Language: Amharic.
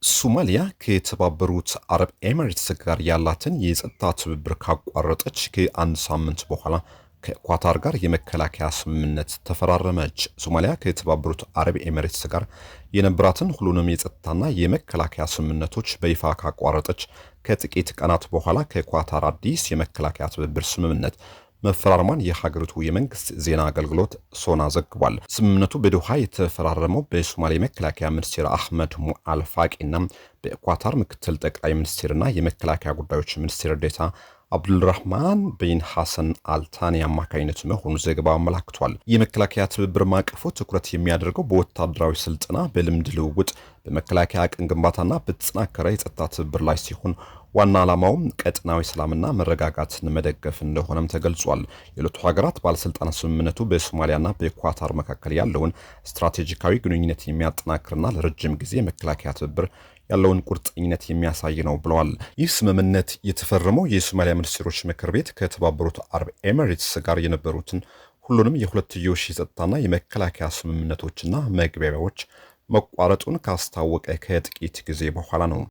ሶማሊያ ከተባበሩት አረብ ኤሚሬትስ ጋር ያላትን የጸጥታ ትብብር ካቋረጠች ከአንድ ሳምንት በኋላ ከኳታር ጋር የመከላከያ ስምምነት ተፈራረመች። ሶማሊያ ከተባበሩት አረብ ኤሚሬትስ ጋር የነበራትን ሁሉንም የጸጥታና የመከላከያ ስምምነቶች በይፋ ካቋረጠች ከጥቂት ቀናት በኋላ ከኳታር አዲስ የመከላከያ ትብብር ስምምነት መፈራረሟን የሀገሪቱ የመንግስት ዜና አገልግሎት ሶና ዘግቧል። ስምምነቱ በዶሃ የተፈራረመው በሶማሌ መከላከያ ሚኒስትር አህመድ ሙአል ፋቂና በኳታር ምክትል ጠቅላይ ሚኒስትርና የመከላከያ ጉዳዮች ሚኒስትር ዴታ አብዱልራህማን ቢን ሐሰን አልታኒ አማካኝነት መሆኑ ዘገባው አመላክቷል። የመከላከያ ትብብር ማቀፉ ትኩረት የሚያደርገው በወታደራዊ ስልጠና፣ በልምድ ልውውጥ፣ በመከላከያ አቅም ግንባታና በተጠናከረ የጸጥታ ትብብር ላይ ሲሆን ዋና ዓላማውም ቀጠናዊ ሰላምና መረጋጋትን መደገፍ እንደሆነም ተገልጿል። የሁለቱ ሀገራት ባለስልጣናት ስምምነቱ በሶማሊያና በኳታር መካከል ያለውን ስትራቴጂካዊ ግንኙነት የሚያጠናክርና ለረጅም ጊዜ መከላከያ ትብብር ያለውን ቁርጠኝነት የሚያሳይ ነው ብለዋል። ይህ ስምምነት የተፈረመው የሶማሊያ ሚኒስትሮች ምክር ቤት ከተባበሩት አረብ ኤሚሬትስ ጋር የነበሩትን ሁሉንም የሁለትዮሽ የጸጥታና የመከላከያ ስምምነቶችና መግባቢያዎች መቋረጡን ካስታወቀ ከጥቂት ጊዜ በኋላ ነው።